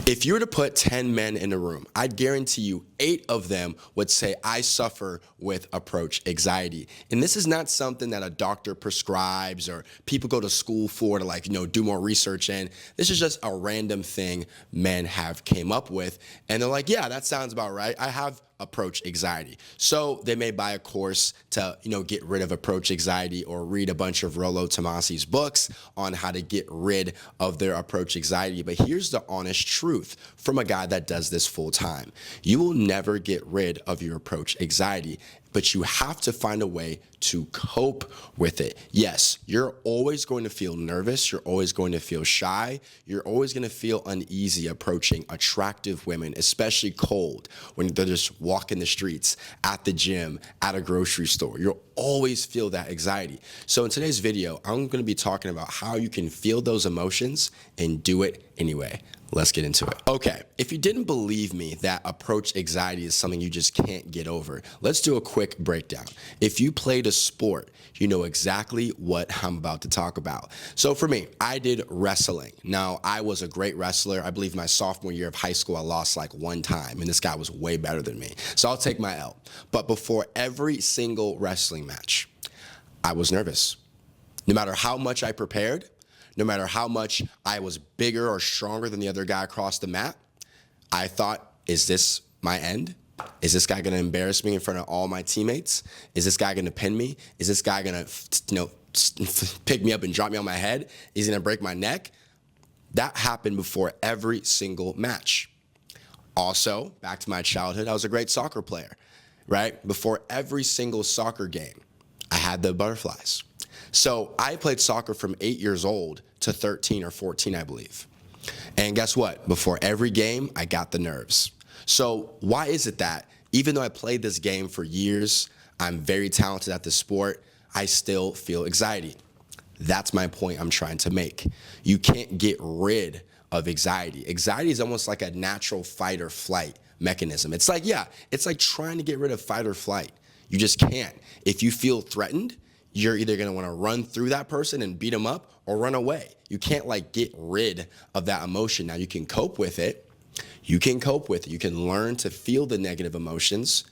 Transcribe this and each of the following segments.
If you were to put 10 men in a room, I'd guarantee you 8 of them would say, I suffer with approach anxiety. And this is not something that a doctor prescribes or people go to school for to do more research in. This is just a random thing men have came up with. And they're like, yeah, that sounds about right. I have approach anxiety. So they may buy a course to, get rid of approach anxiety or read a bunch of Rollo Tomasi's books on how to get rid of their approach anxiety. But here's the honest truth from a guy that does this full time. You will never get rid of your approach anxiety, but you have to find a way to cope with it. Yes, you're always going to feel nervous. You're always going to feel shy. You're always going to feel uneasy approaching attractive women, especially cold, when they're just walking the streets, at the gym, at a grocery store. You'll always feel that anxiety. So in today's video, I'm going to be talking about how you can feel those emotions and do it anyway. Let's get into it. Okay, if you didn't believe me that approach anxiety is something you just can't get over, let's do a quick breakdown. If you played a sport, you know exactly what I'm about to talk about. So for me, I did wrestling. Now, I was a great wrestler. I believe my sophomore year of high school, I lost like 1 time, and this guy was way better than me. So I'll take my L. But before every single wrestling match, I was nervous. No matter how much I prepared, no matter how much I was bigger or stronger than the other guy across the mat, I thought, is this my end? Is this guy gonna embarrass me in front of all my teammates? Is this guy gonna pin me? Is this guy gonna, pick me up and drop me on my head? Is he gonna break my neck? That happened before every single match. Also, back to my childhood, I was a great soccer player, right? Before every single soccer game, I had the butterflies. So I played soccer from 8 years old to 13 or 14, I believe. And guess what? Before every game, I got the nerves. So why is it that even though I played this game for years, I'm very talented at the sport, I still feel anxiety? That's my point I'm trying to make. You can't get rid of anxiety. Anxiety is almost like a natural fight or flight mechanism. It's like trying to get rid of fight or flight. You just can't. If you feel threatened, you're either gonna wanna run through that person and beat them up or run away. You can't get rid of that emotion. Now you can cope with it. You can cope with it. You can learn to feel the negative emotions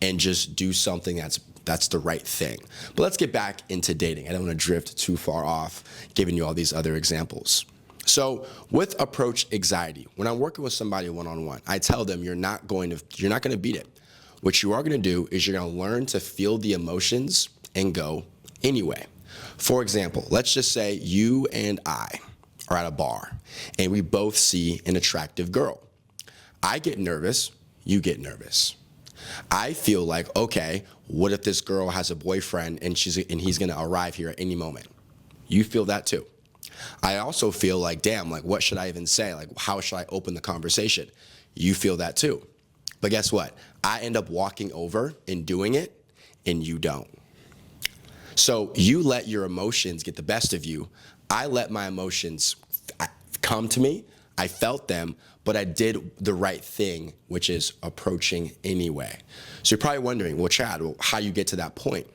and just do something that's the right thing. But let's get back into dating. I don't wanna drift too far off giving you all these other examples. So with approach anxiety, when I'm working with somebody one-on-one, I tell them you're not gonna beat it. What you are gonna do is you're gonna learn to feel the emotions and go anyway. For example, let's just say you and I are at a bar and we both see an attractive girl. I get nervous, you get nervous. I feel like, okay, what if this girl has a boyfriend and he's gonna arrive here at any moment? You feel that too. I also feel like, damn, what should I even say? How should I open the conversation? You feel that too. But guess what? I end up walking over and doing it, and you don't. So you let your emotions get the best of you. I let my emotions come to me. I felt them, but I did the right thing, which is approaching anyway. So you're probably wondering, well, Chad, how you get to that point?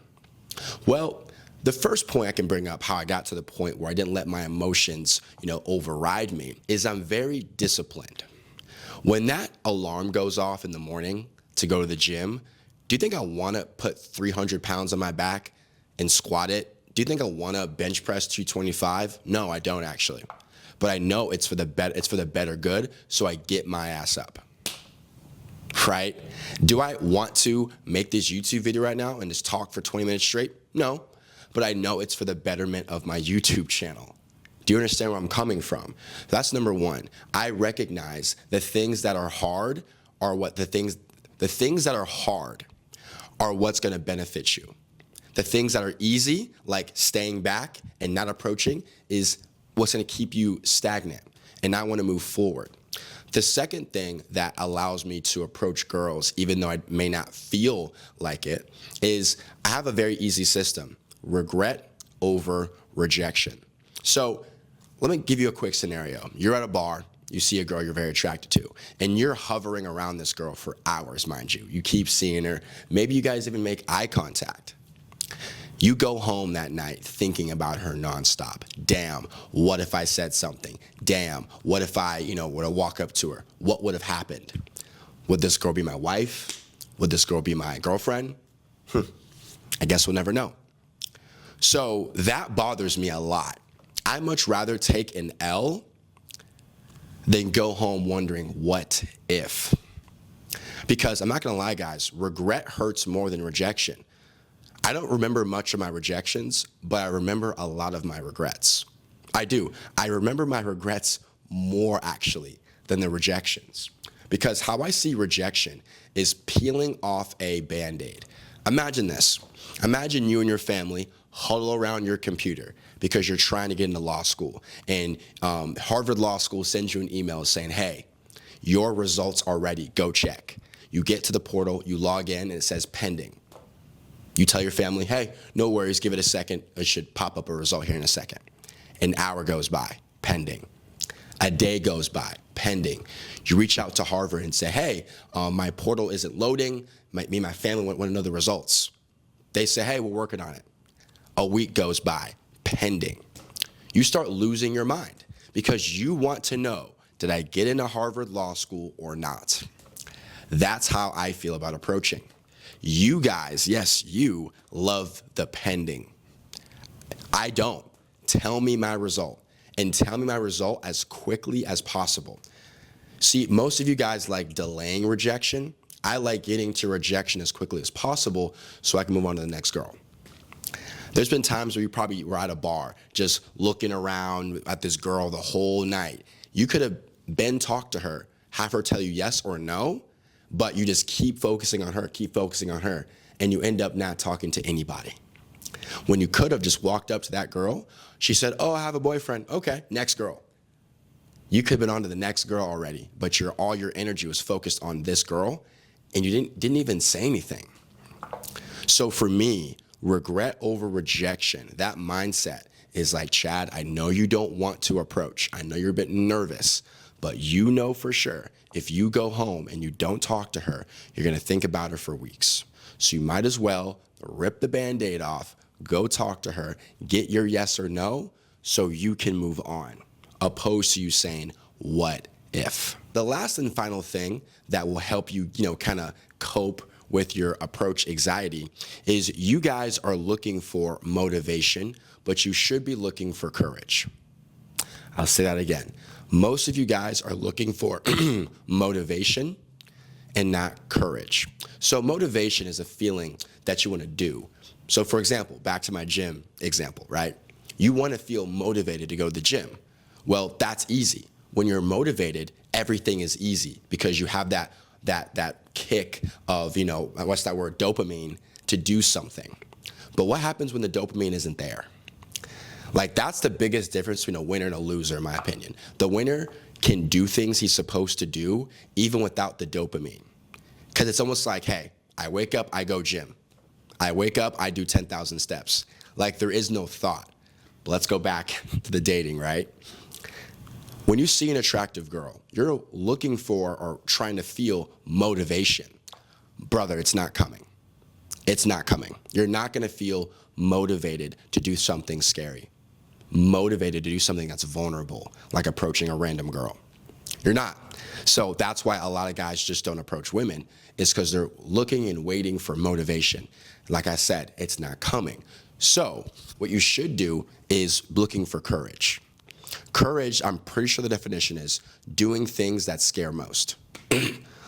Well, the first point I can bring up, how I got to the point where I didn't let my emotions, override me, is I'm very disciplined. When that alarm goes off in the morning to go to the gym, do you think I want to put 300 pounds on my back and squat it? Do you think I want to bench press 225? No, I don't actually. But I know it's for the better good, so I get my ass up. Right? Do I want to make this YouTube video right now and just talk for 20 minutes straight? No. But I know it's for the betterment of my YouTube channel. Do you understand where I'm coming from? That's number one. I recognize the things that are hard are the things that are hard are what's gonna benefit you. The things that are easy, like staying back and not approaching, is what's gonna keep you stagnant and not wanna move forward. The second thing that allows me to approach girls, even though I may not feel like it, is I have a very easy system: regret over rejection. So let me give you a quick scenario. You're at a bar, you see a girl you're very attracted to, and you're hovering around this girl for hours, mind you. You keep seeing her. Maybe you guys even make eye contact. You go home that night thinking about her nonstop. Damn, what if I said something? Damn, what if I, were to walk up to her? What would have happened? Would this girl be my wife? Would this girl be my girlfriend? I guess we'll never know. So that bothers me a lot. I'd much rather take an L than go home wondering what if. Because I'm not gonna lie, guys, regret hurts more than rejection. I don't remember much of my rejections, but I remember a lot of my regrets. I do. I remember my regrets more actually than the rejections. Because how I see rejection is peeling off a Band-Aid. Imagine this. Imagine you and your family huddle around your computer because you're trying to get into law school. And Harvard Law School sends you an email saying, hey, your results are ready, go check. You get to the portal, you log in, and it says pending. You tell your family, hey, no worries, give it a second. It should pop up a result here in a second. An hour goes by, pending. A day goes by, pending. You reach out to Harvard and say, hey, my portal isn't loading. Me and my family want to know the results. They say, hey, we're working on it. A week goes by, pending. You start losing your mind because you want to know, did I get into Harvard Law School or not? That's how I feel about approaching. You guys, yes, you love the pending. I don't. Tell me my result, and tell me my result as quickly as possible. See, most of you guys like delaying rejection. I like getting to rejection as quickly as possible so I can move on to the next girl. There's been times where you probably were at a bar just looking around at this girl the whole night. You could have been talked to her, have her tell you yes or no, but you just keep focusing on her, and you end up not talking to anybody. When you could have just walked up to that girl, she said, oh, I have a boyfriend. Okay, next girl. You could have been on to the next girl already, but all your energy was focused on this girl, and you didn't even say anything. So for me, regret over rejection, that mindset is like, Chad, I know you don't want to approach. I know you're a bit nervous, but you know for sure, if you go home and you don't talk to her, you're gonna think about her for weeks. So you might as well rip the Band-Aid off, go talk to her, get your yes or no, so you can move on, opposed to you saying, what if? The last and final thing that will help you, kind of cope with your approach anxiety is you guys are looking for motivation, but you should be looking for courage. I'll say that again. Most of you guys are looking for motivation and not courage. So motivation is a feeling that you want to do. So for example, back to my gym example, right? You want to feel motivated to go to the gym. Well, that's easy. When you're motivated, everything is easy because you have that kick of, what's that word, dopamine, to do something. But what happens when the dopamine isn't there? Like, that's the biggest difference between a winner and a loser, in my opinion. The winner can do things he's supposed to do even without the dopamine. Because it's almost like, hey, I wake up, I go gym. I wake up, I do 10,000 steps. Like, there is no thought. But let's go back to the dating, right? When you see an attractive girl, you're looking for or trying to feel motivation. Brother, it's not coming. It's not coming. You're not gonna feel motivated to do something scary, motivated to do something that's vulnerable, like approaching a random girl. You're not. So that's why a lot of guys just don't approach women, is because they're looking and waiting for motivation. Like I said, it's not coming. So what you should do is looking for courage. Courage, I'm pretty sure the definition is doing things that scare most.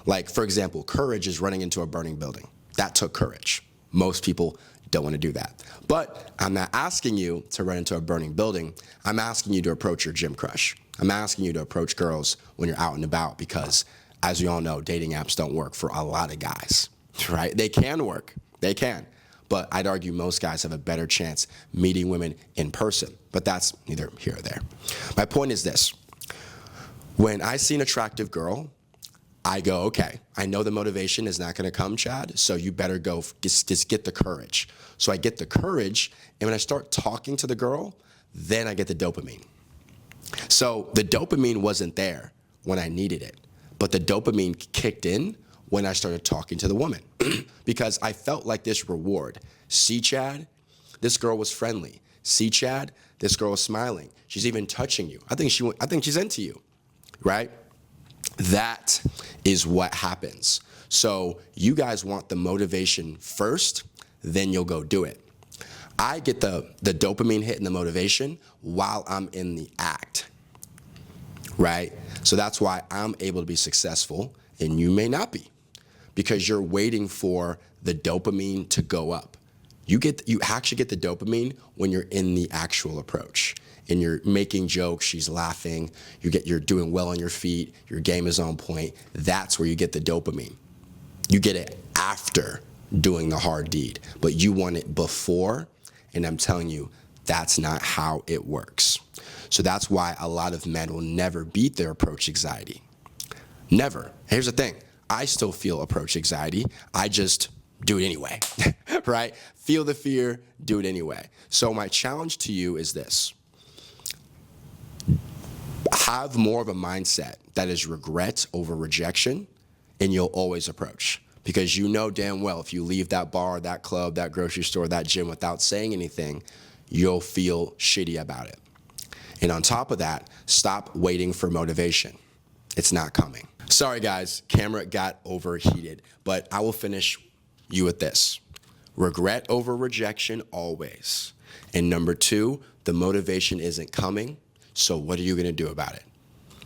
Like, for example, courage is running into a burning building. That took courage. Most people don't want to do that. But I'm not asking you to run into a burning building. I'm asking you to approach your gym crush. I'm asking you to approach girls when you're out and about because, as we all know, dating apps don't work for a lot of guys, right? They can work. They can. But I'd argue most guys have a better chance meeting women in person. But that's neither here or there. My point is this. When I see an attractive girl, I go, okay, I know the motivation is not gonna come, Chad, so you better go, just get the courage. So I get the courage, and when I start talking to the girl, then I get the dopamine. So the dopamine wasn't there when I needed it, but the dopamine kicked in when I started talking to the woman because I felt like this reward. See, Chad, this girl was friendly. See, Chad, this girl is smiling. She's even touching you. I think she's into you, right? That is what happens. So you guys want the motivation first, then you'll go do it. I get the dopamine hit and the motivation while I'm in the act, right? So that's why I'm able to be successful and you may not be, because you're waiting for the dopamine to go up. You actually get the dopamine when you're in the actual approach and you're making jokes, she's laughing, you're doing well on your feet, your game is on point. That's where you get the dopamine. You get it after doing the hard deed, but you want it before, and I'm telling you, that's not how it works. So that's why a lot of men will never beat their approach anxiety. Never. Here's the thing. I still feel approach anxiety. I just do it anyway, right? Feel the fear, do it anyway. So my challenge to you is this. Have more of a mindset that is regret over rejection, and you'll always approach. Because you know damn well if you leave that bar, that club, that grocery store, that gym without saying anything, you'll feel shitty about it. And on top of that, stop waiting for motivation. It's not coming. Sorry guys, camera got overheated, but I will finish you with this. Regret over rejection always. And number two, the motivation isn't coming, so what are you gonna do about it?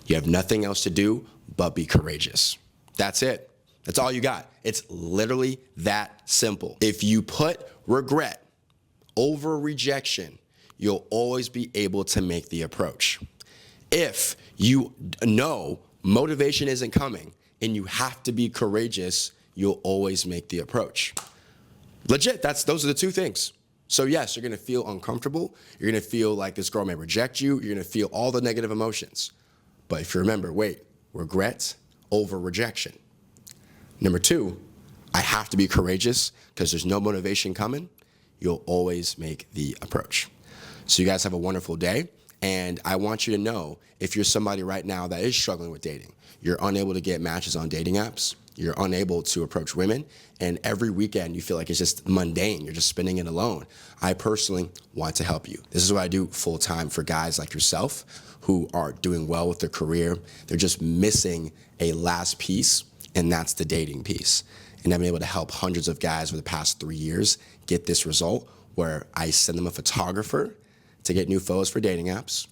You have nothing else to do but be courageous. That's it. That's all you got. It's literally that simple. If you put regret over rejection, you'll always be able to make the approach. If you know motivation isn't coming and you have to be courageous, you'll always make the approach. Legit, those are the two things. So yes, you're gonna feel uncomfortable. You're gonna feel like this girl may reject you. You're gonna feel all the negative emotions. But if you remember, wait, regret over rejection. Number two, I have to be courageous because there's no motivation coming. You'll always make the approach. So you guys have a wonderful day. And I want you to know, if you're somebody right now that is struggling with dating, you're unable to get matches on dating apps, you're unable to approach women, and every weekend you feel like it's just mundane, you're just spending it alone, I personally want to help you. This is what I do full time for guys like yourself who are doing well with their career. They're just missing a last piece, and that's the dating piece. And I've been able to help hundreds of guys over the past 3 years get this result where I send them a photographer to get new photos for dating apps.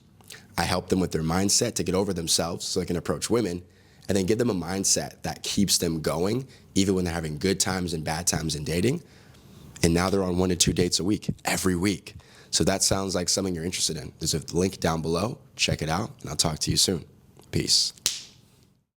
I help them with their mindset to get over themselves so they can approach women, and then give them a mindset that keeps them going even when they're having good times and bad times in dating. And now they're on 1 to 2 dates a week, every week. So that sounds like something you're interested in. There's a link down below. Check it out, and I'll talk to you soon. Peace.